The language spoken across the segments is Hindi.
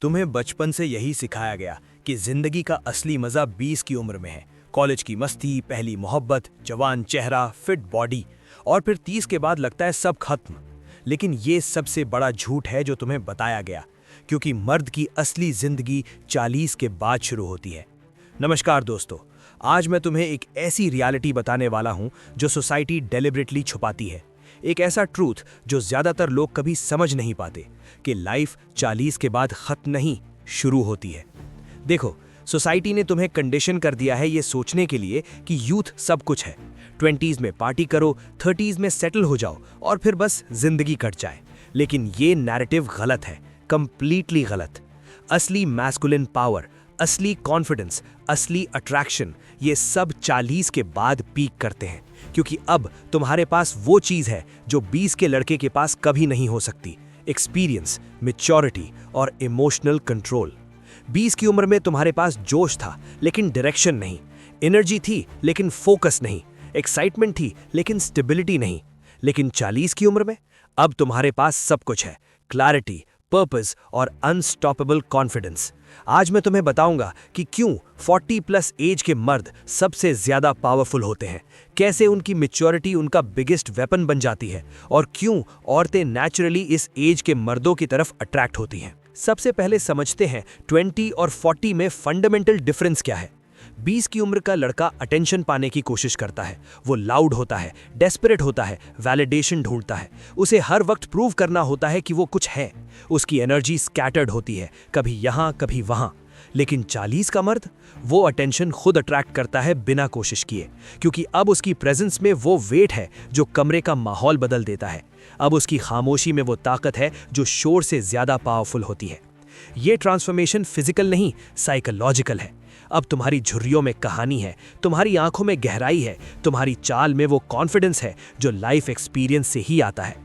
तुम्हें बचपन से यही सिखाया गया कि जिंदगी का असली मजा 20 की उम्र में है। कॉलेज की मस्ती, पहली मोहब्बत, जवान चेहरा, फिट बॉडी, और फिर 30 के बाद लगता है सब खत्म। लेकिन ये सबसे बड़ा झूठ है जो तुम्हें बताया गया, क्योंकि मर्द की असली जिंदगी 40 के बाद शुरू होती है। नमस्कार दोस्तों, आज मैं तुम्हें एक ऐसी रियलिटी बताने वाला हूं जो सोसाइटी डेलिबरेटली छुपाती है। एक ऐसा ट्रूथ जो ज्यादातर लोग कभी समझ नहीं पाते, कि लाइफ 40 के बाद खत्म नहीं, शुरू होती है। देखो, सोसाइटी ने तुम्हें कंडीशन कर दिया है ये सोचने के लिए कि यूथ सब कुछ है। 20s में पार्टी करो, 30s में सेटल हो जाओ और फिर बस जिंदगी कट जाए। लेकिन ये नैरेटिव गलत है, कंप्लीटली गलत। असली मैस्कुलिन पावर, असली कॉन्फिडेंस, असली अट्रैक्शन, ये सब 40 के बाद पीक करते हैं, क्योंकि अब तुम्हारे पास वो चीज है जो 20 के लड़के के पास कभी नहीं हो सकती। एक्सपीरियंस, मैच्योरिटी और इमोशनल कंट्रोल। 20 की उम्र में तुम्हारे पास जोश था लेकिन डायरेक्शन नहीं, एनर्जी थी लेकिन फोकस नहीं, एक्साइटमेंट थी लेकिन स्टेबिलिटी नहीं। लेकिन 40 की उम्र में अब तुम्हारे पास सब कुछ है, क्लैरिटी, पर्पस और अनस्टॉपेबल कॉन्फिडेंस। आज मैं तुम्हें बताऊंगा कि क्यों 40 प्लस एज के मर्द सबसे ज्यादा पावरफुल होते हैं, कैसे उनकी मैच्योरिटी उनका बिगेस्ट वेपन बन जाती है, और क्यों औरतें नेचुरली इस एज के मर्दों की तरफ अट्रैक्ट होती हैं। सबसे पहले समझते हैं 20 और 40 में फंडामेंटल डिफरेंस क्या है। 20 की उम्र का लड़का अटेंशन पाने की कोशिश करता है, वो लाउड होता है, डेस्परेट होता है, वैलिडेशन ढूंढता है, उसे हर वक्त प्रूव करना होता है कि वो कुछ है। उसकी एनर्जी स्कैटर्ड होती है, कभी यहाँ कभी वहाँ। लेकिन 40 का मर्द वो अटेंशन खुद अट्रैक्ट करता है बिना कोशिश किए, क्योंकि अब उसकी प्रेजेंस में वो वेट है जो कमरे का माहौल बदल देता है। अब उसकी खामोशी में वो ताकत है जो शोर से ज्यादा पावरफुल होती है। ये ट्रांसफॉर्मेशन फिजिकल नहीं, साइकोलॉजिकल है। अब तुम्हारी झुर्रियों में कहानी है, तुम्हारी आंखों में गहराई है, तुम्हारी चाल में वो कॉन्फिडेंस है जो लाइफ एक्सपीरियंस से ही आता है।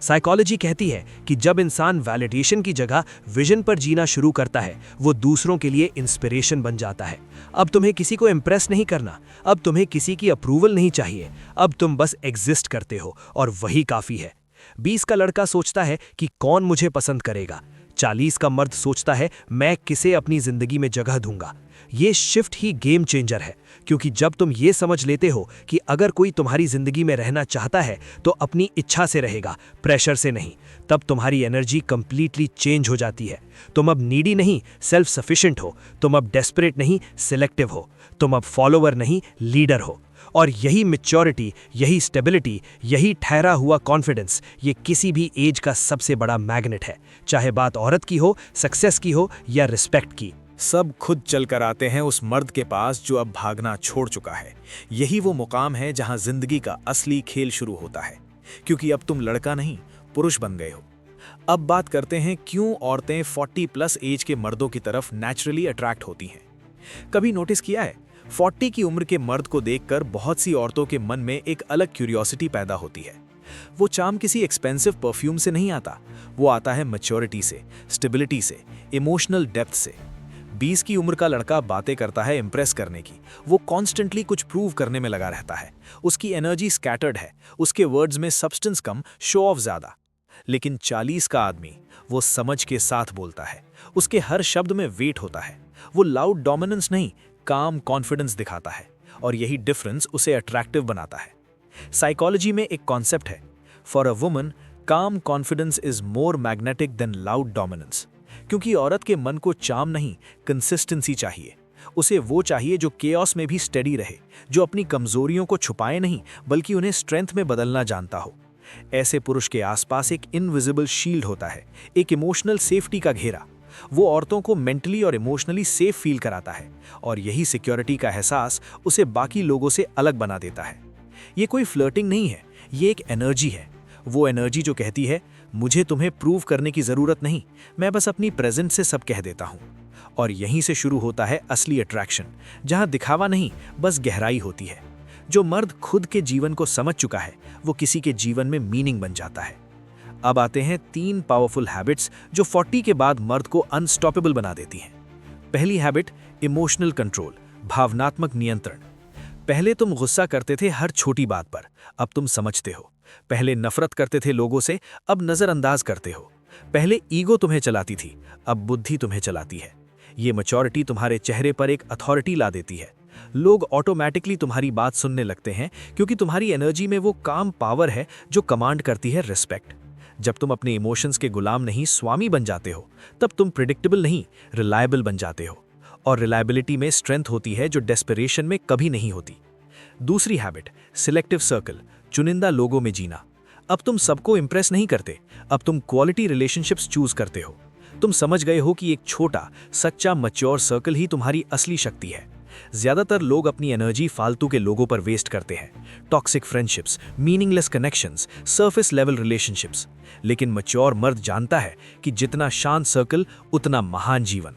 साइकोलॉजी कहती है कि जब इंसान वैलिडेशन की जगह विजन पर जीना शुरू करता है, वो दूसरों के लिए इंस्पिरेशन बन जाता है। अब तुम्हें किसी को इम्प्रेस नहीं करना, अब तुम्हें किसी की अप्रूवल नहीं चाहिए, अब तुम बस एग्जिस्ट करते हो और वही काफी है। 20 का लड़का सोचता है कि कौन मुझे पसंद करेगा, 40 का मर्द सोचता है मैं किसे अपनी जिंदगी में जगह दूंगा। ये शिफ्ट ही गेम चेंजर है, क्योंकि जब तुम ये समझ लेते हो कि अगर कोई तुम्हारी जिंदगी में रहना चाहता है तो अपनी इच्छा से रहेगा, प्रेशर से नहीं, तब तुम्हारी एनर्जी कंप्लीटली चेंज हो जाती है। तुम अब नीडी नहीं, सेल्फ सफिशिएंट हो। तुम अब डेस्परेट नहीं, सिलेक्टिव हो। तुम अब फॉलोवर नहीं, लीडर हो। और यही मैच्योरिटी, यही स्टेबिलिटी, यही ठहरा हुआ कॉन्फिडेंस, ये किसी भी एज का सबसे बड़ा मैग्नेट है, चाहे बात औरत की हो, सक्सेस की हो या रिस्पेक्ट की। सब खुद चलकर आते हैं उस मर्द के पास जो अब भागना छोड़ चुका है। यही वो मुकाम है जहां जिंदगी का असली खेल शुरू होता है, क्योंकि अब तुम लड़का नहीं, पुरुष बन गए हो। अब बात करते हैं क्यों औरतें 40 प्लस एज के मर्दों की तरफ नेचुरली अट्रैक्ट होती हैं। कभी नोटिस किया है, 40 की उम्र के मर्द को देखकर बहुत सी औरतों के मन में एक अलग क्यूरियोसिटी पैदा होती है। वो चार्म किसी एक्सपेंसिव परफ्यूम से नहीं आता, वो आता है मैच्योरिटी से, स्टेबिलिटी से, इमोशनल डेप्थ से। 20 की उम्र का लड़का बातें करता है इंप्रेस करने की, वो कॉन्स्टेंटली कुछ प्रूव करने में लगा रहता है। उसकी एनर्जी स्कैटर्ड है, उसके वर्ड्स में सब्सटेंस कम, शो ऑफ ज्यादा। लेकिन 40 का आदमी वो समझ के साथ बोलता है, उसके हर शब्द में वेट होता है। वो लाउड डोमिनेंस नहीं, काम कॉन्फिडेंस दिखाता है, और यही डिफरेंस उसे अट्रैक्टिव बनाता है। साइकोलॉजी में एक कॉन्सेप्ट है, for a woman calm confidence is more magnetic than loud dominance. क्योंकि औरत के मन को चार्म नहीं, कंसिस्टेंसी चाहिए। उसे वो चाहिए जो केओस में भी स्टेडी रहे, जो अपनी कमजोरियों को छुपाए नहीं बल्कि उन्हें स्ट्रेंथ में बदलना जानता हो। ऐसे पुरुष के आसपास एक इनविजिबल शील्ड होता है, एक इमोशनल सेफ्टी का घेरा। वो औरतों को मेंटली और इमोशनली सेफ फील कराता है, और यही सिक्योरिटी का एहसास उसे बाकी लोगों से अलग बना देता है। ये कोई फ्लर्टिंग नहीं है, ये एक एनर्जी है। वो एनर्जी जो कहती है मुझे तुम्हें प्रूव करने की जरूरत नहीं, मैं बस अपनी प्रेजेंट से सब कह देता हूं। और यहीं से शुरू होता है असली अट्रैक्शन, जहां दिखावा नहीं, बस गहराई होती है। जो मर्द खुद के जीवन को समझ चुका है, वो किसी के जीवन में मीनिंग बन जाता है। अब आते हैं 3 पावरफुल हैबिट्स जो 40 के बाद मर्द को अनस्टॉपेबल बना देती हैं। पहली हैबिट, इमोशनल कंट्रोल, भावनात्मक नियंत्रण। पहले तुम गुस्सा करते थे हर छोटी बात पर, अब तुम समझते हो। पहले नफरत करते थे लोगों से, अब नजरअंदाज करते हो। पहले ईगो तुम्हें चलाती थी, अब बुद्धि तुम्हें चलाती है। ये मैच्योरिटी तुम्हारे चेहरे पर एक अथॉरिटी ला देती है। लोग ऑटोमेटिकली तुम्हारी बात सुनने लगते हैं क्योंकि तुम्हारी एनर्जी में वो काम पावर है जो कमांड करती है रिस्पेक्ट। जब तुम अपने इमोशंस के गुलाम नहीं स्वामी बन जाते हो, तब तुम प्रिडिक्टेबल नहीं रिलायबल बन जाते हो। और रिलायबिलिटी में स्ट्रेंथ होती है जो डेस्परेशन में कभी नहीं होती। दूसरी हैबिट, सिलेक्टिव सर्कल, चुनिंदा लोगों में जीना। अब तुम सबको इंप्रेस नहीं करते, अब तुम क्वालिटी रिलेशनशिप्स चूज करते हो। तुम समझ गए हो कि एक छोटा सच्चा मैच्योर सर्कल ही तुम्हारी असली शक्ति है। ज्यादातर लोग अपनी एनर्जी फालतू के लोगों पर वेस्ट करते हैं, toxic friendships, meaningless connections, surface level relationships. लेकिन मैच्योर मर्द जानता है कि जितना शांत सर्कल उतना महान जीवन।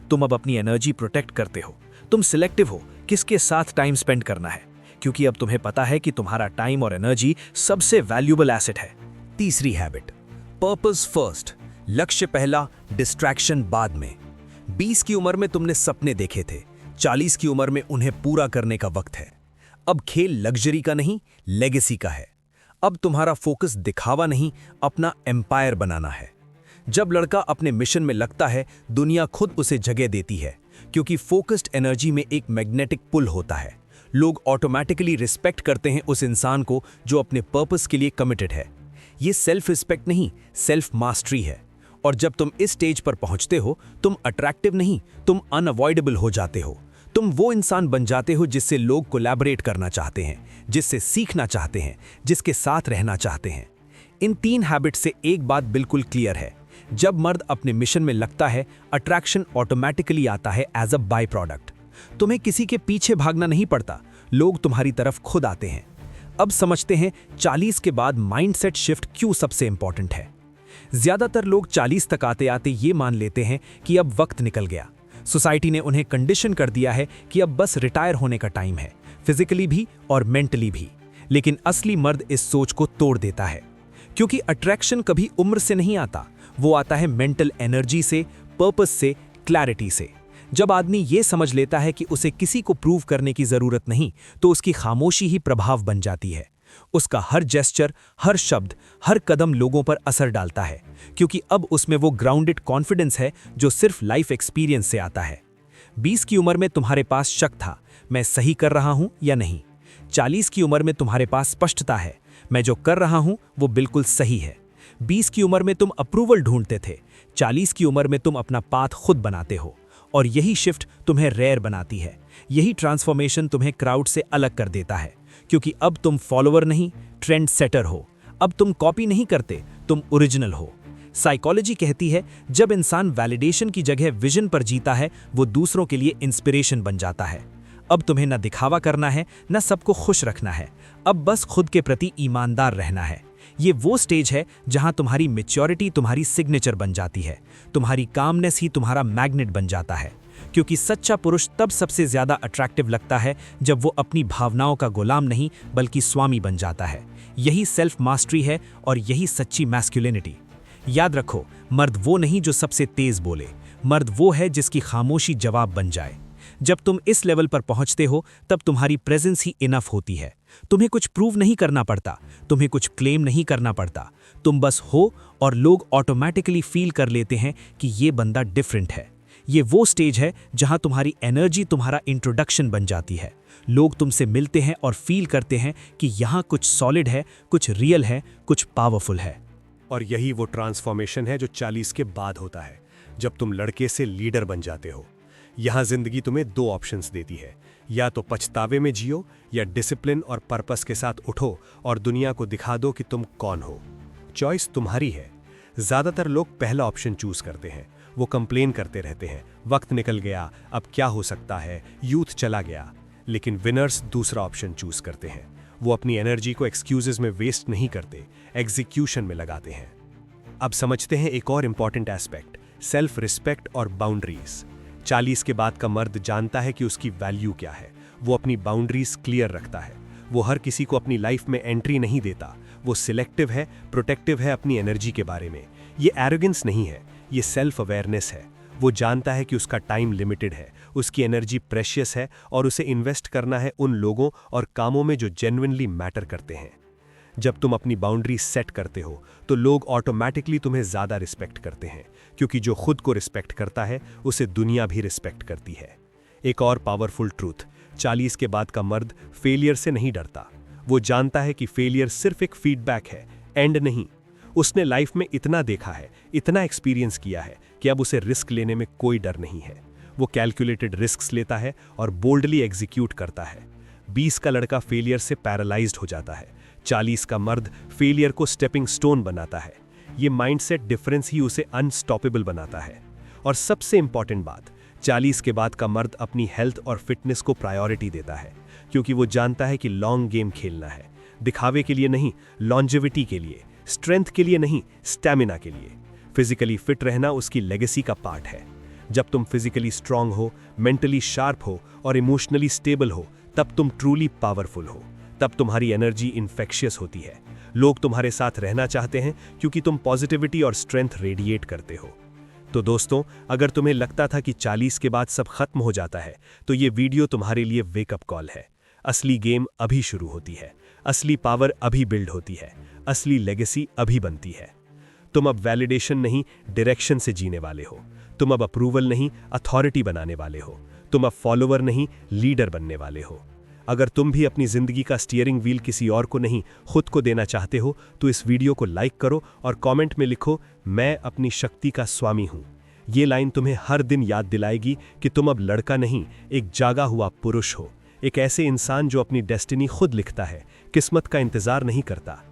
तुम अब अपनी एनर्जी प्रोटेक्ट करते हो। तुम सिलेक्टिव हो किसके साथ टाइम स्पेंड करना है, क्योंकि अब तुम्हें पता है कि तुम्हारा टाइम और एनर्जी सबसे वैल्यूएबल एसेट है। तीसरी हैबिट, पर्पस फर्स्ट, लक्ष्य पहला, डिस्ट्रैक्शन बाद में। 20 की उम्र में तुमने सपने देखे थे, 40 की उम्र में उन्हें पूरा करने का वक्त है। अब खेल लग्जरी का नहीं, लेगेसी का है। अब तुम्हारा फोकस दिखावा नहीं, अपना एम्पायर बनाना है। जब लड़का अपने मिशन में लगता है, दुनिया खुद उसे जगह देती है, क्योंकि फोकस्ड एनर्जी में एक मैग्नेटिक पुल होता है। लोग ऑटोमेटिकली रिस्पेक्ट करते हैं उस इंसान को जो अपने पर्पस के लिए कमिटेड है। ये सेल्फ रिस्पेक्ट नहीं, सेल्फ मास्टरी है। और जब तुम इस स्टेज पर पहुंचते हो, तुम अट्रैक्टिव नहीं, तुम अनअवॉइडेबल हो जाते हो। तुम वो इंसान बन जाते हो जिससे लोग कोलैबोरेट करना चाहते हैं, जिससे सीखना चाहते हैं, जिसके साथ रहना चाहते हैं। इन 3 हैबिट से एक बात बिल्कुल क्लियर है, जब मर्द अपने मिशन में लगता है, अट्रैक्शन ऑटोमेटिकली आता है एज अ बाय प्रोडक्ट। तुम्हें किसी के पीछे भागना नहीं पड़ता, लोग तुम्हारी तरफ खुद आते हैं। अब समझते हैं 40 के बाद माइंडसेट शिफ्ट क्यों सबसे इंपॉर्टेंट है। ज्यादातर लोग 40 तक आते आते ये मान लेते हैं कि अब वक्त निकल गया। सोसाइटी ने उन्हें कंडीशन कर दिया है कि अब बस रिटायर होने का टाइम है, फिजिकली भी और मेंटली भी। लेकिन असली मर्द इस सोच को तोड़ देता है, क्योंकि अट्रैक्शन कभी उम्र से नहीं आता, वो आता है मेंटल एनर्जी से, पर्पस से, क्लैरिटी से। जब आदमी ये समझ लेता है कि उसे किसी को प्रूव करने की जरूरत नहीं, तो उसकी खामोशी ही प्रभाव बन जाती है। उसका हर जेस्चर, हर शब्द, हर कदम लोगों पर असर डालता है, क्योंकि अब उसमें वो ग्राउंडेड कॉन्फिडेंस है जो सिर्फ लाइफ एक्सपीरियंस से आता है। 20 की उम्र में तुम्हारे पास शक था, मैं सही कर रहा हूं या नहीं। 40 की उम्र में तुम्हारे पास स्पष्टता है, मैं जो कर रहा हूं वो बिल्कुल सही है। 20 की उम्र में तुम अप्रूवल ढूंढते थे, 40 की उम्र में तुम अपना पाथ खुद बनाते हो। और यही शिफ्ट तुम्हें रेयर बनाती है, यही ट्रांसफॉर्मेशन तुम्हें क्राउड से अलग कर देता है, क्योंकि अब तुम फॉलोअर नहीं, ट्रेंड सेटर हो। अब तुम कॉपी नहीं करते, तुम ओरिजिनल हो। साइकोलॉजी कहती है, जब इंसान वैलिडेशन की जगह विजन पर जीता है, वो दूसरों के लिए इंस्पिरेशन बन जाता है। अब तुम्हें न दिखावा करना है, न सबको खुश रखना है, अब बस खुद के प्रति ईमानदार रहना है। ये वो स्टेज है जहां तुम्हारी मैच्योरिटी तुम्हारी सिग्नेचर बन जाती है, तुम्हारी कामनेस ही तुम्हारा मैग्नेट बन जाता है। क्योंकि सच्चा पुरुष तब सबसे ज्यादा अट्रैक्टिव लगता है जब वो अपनी भावनाओं का गुलाम नहीं बल्कि स्वामी बन जाता है। यही सेल्फ मास्टरी है और यही सच्ची मैस्कुलिनिटी। याद रखो, मर्द वो नहीं जो सबसे तेज बोले, मर्द वो है जिसकी खामोशी जवाब बन जाए। जब तुम इस लेवल पर पहुंचते हो, तब तुम्हारी प्रेजेंस ही इनफ होती है। तुम्हें कुछ प्रूव नहीं करना पड़ता, तुम्हें कुछ क्लेम नहीं करना पड़ता, तुम बस हो और लोग ऑटोमेटिकली फील कर लेते हैं कि ये बंदा डिफरेंट है। ये वो स्टेज है जहां तुम्हारी एनर्जी तुम्हारा इंट्रोडक्शन बन जाती है। लोग तुमसे मिलते हैं और फील करते हैं कि यहाँ कुछ सॉलिड है, कुछ रियल है, कुछ पावरफुल है। और यही वो ट्रांसफॉर्मेशन है जो 40 के बाद होता है, जब तुम लड़के से लीडर बन जाते हो। यहाँ जिंदगी तुम्हें 2 ऑप्शंस देती है, या तो पछतावे में जियो या डिसिप्लिन और पर्पस के साथ उठो और दुनिया को दिखा दो कि तुम कौन हो। चॉइस तुम्हारी है। ज्यादातर लोग पहला ऑप्शन चूज करते हैं, वो कंप्लेन करते रहते हैं, वक्त निकल गया, अब क्या हो सकता है, यूथ चला गया। लेकिन विनर्स दूसरा ऑप्शन चूज करते हैं। वो अपनी एनर्जी को एक्सक्यूजेस में वेस्ट नहीं करते, एग्जीक्यूशन में लगाते हैं। अब समझते हैं एक और इंपॉर्टेंट एस्पेक्ट, सेल्फ रिस्पेक्ट और बाउंड्रीज। 40 के बाद का मर्द जानता है कि उसकी वैल्यू क्या है। वो अपनी बाउंड्रीज क्लियर रखता है। वो हर किसी को अपनी लाइफ में एंट्री नहीं देता। वो सिलेक्टिव है, प्रोटेक्टिव है अपनी एनर्जी के बारे में। ये एरोगेंस नहीं है, ये सेल्फ अवेयरनेस है। वो जानता है कि उसका टाइम लिमिटेड है, उसकी एनर्जी प्रेशियस है और उसे इन्वेस्ट करना है उन लोगों और कामों में जो जेन्युइनली मैटर करते हैं। जब तुम अपनी बाउंड्री सेट करते हो तो लोग ऑटोमैटिकली तुम्हें ज़्यादा रिस्पेक्ट करते हैं, क्योंकि जो खुद को रिस्पेक्ट करता है उसे दुनिया भी रिस्पेक्ट करती है। एक और पावरफुल ट्रूथ, 40 के बाद का मर्द फेलियर से नहीं डरता। वो जानता है कि फेलियर सिर्फ एक फीडबैक है, एंड नहीं। उसने लाइफ में इतना देखा है, इतना एक्सपीरियंस किया है कि अब उसे रिस्क लेने में कोई डर नहीं है। वो कैलकुलेटेड रिस्क्स लेता है और बोल्डली एग्जीक्यूट करता है। 20 का लड़का फेलियर से पैरालाइज्ड हो जाता है, 40 का मर्द फेलियर को स्टेपिंग स्टोन बनाता है। ये माइंडसेट डिफरेंस ही उसे अनस्टॉपेबल बनाता है। और सबसे इंपॉर्टेंट बात, 40 के बाद का मर्द अपनी हेल्थ और फिटनेस को प्रायोरिटी देता है, क्योंकि वो जानता है कि लॉन्ग गेम खेलना है, दिखावे के लिए नहीं, लॉन्जेविटी के लिए, स्ट्रेंथ के लिए नहीं, स्टैमिना के लिए। फिजिकली फिट रहना उसकी लेगेसी का पार्ट है। जब तुम फिजिकली स्ट्रांग हो, मेंटली शार्प हो और इमोशनली स्टेबल हो, तब तुम ट्रूली पावरफुल हो। तब तुम्हारी एनर्जी इन्फेक्शियस होती है। लोग तुम्हारे साथ रहना चाहते हैं क्योंकि तुम पॉजिटिविटी और स्ट्रेंथ रेडिएट करते हो। तो दोस्तों, अगर तुम्हें लगता था कि 40 के बाद सब खत्म हो जाता है, तो ये वीडियो तुम्हारे लिए वेकअप कॉल है। असली गेम अभी शुरू होती है, असली पावर अभी बिल्ड होती है, असली लेगेसी अभी बनती है। तुम अब वैलिडेशन नहीं, डायरेक्शन से जीने वाले हो। तुम अब अप्रूवल नहीं, अथॉरिटी बनाने वाले हो। तुम अब फॉलोवर नहीं, लीडर बनने वाले हो। अगर तुम भी अपनी जिंदगी का स्टीयरिंग व्हील किसी और को नहीं, खुद को देना चाहते हो, तो इस वीडियो को लाइक करो और कमेंट में लिखो, मैं अपनी शक्ति का स्वामी हूं। ये लाइन तुम्हें हर दिन याद दिलाएगी कि तुम अब लड़का नहीं, एक जागा हुआ पुरुष हो, एक ऐसे इंसान जो अपनी डेस्टिनी खुद लिखता है, किस्मत का इंतजार नहीं करता।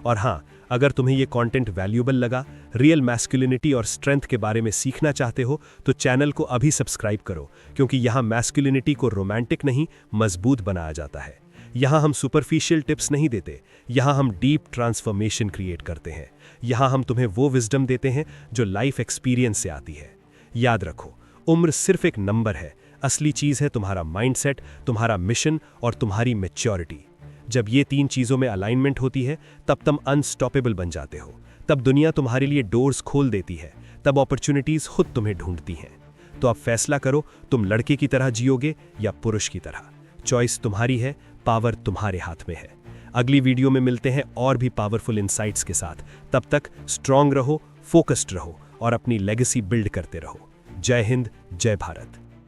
और हाँ, अगर तुम्हें ये कंटेंट वैल्यूएबल लगा, रियल मैस्कुलिनिटी और स्ट्रेंथ के बारे में सीखना चाहते हो, तो चैनल को अभी सब्सक्राइब करो, क्योंकि यहाँ मैस्कुलिनिटी को रोमांटिक नहीं, मजबूत बनाया जाता है। यहाँ हम सुपरफिशियल टिप्स नहीं देते, यहाँ हम डीप ट्रांसफॉर्मेशन क्रिएट करते हैं। यहाँ हम तुम्हें वो विजडम देते हैं जो लाइफ एक्सपीरियंस से आती है। याद रखो, उम्र सिर्फ एक नंबर है, असली चीज़ है तुम्हारा माइंडसेट, तुम्हारा मिशन और तुम्हारी मैच्योरिटी। जब ये 3 चीज़ों में अलाइनमेंट होती है, तब तुम अनस्टॉपेबल बन जाते हो। तब दुनिया तुम्हारे लिए डोर्स खोल देती है, तब अपॉर्चुनिटीज़ खुद तुम्हें ढूंढती हैं। तो अब फैसला करो, तुम लड़के की तरह जियोगे या पुरुष की तरह। चॉइस तुम्हारी है, पावर तुम्हारे हाथ में है। अगली वीडियो में मिलते हैं और भी पावरफुल इंसाइट्स के साथ। तब तक स्ट्रांग रहो, फोकस्ड रहो और अपनी लेगेसी बिल्ड करते रहो। जय हिंद, जय भारत।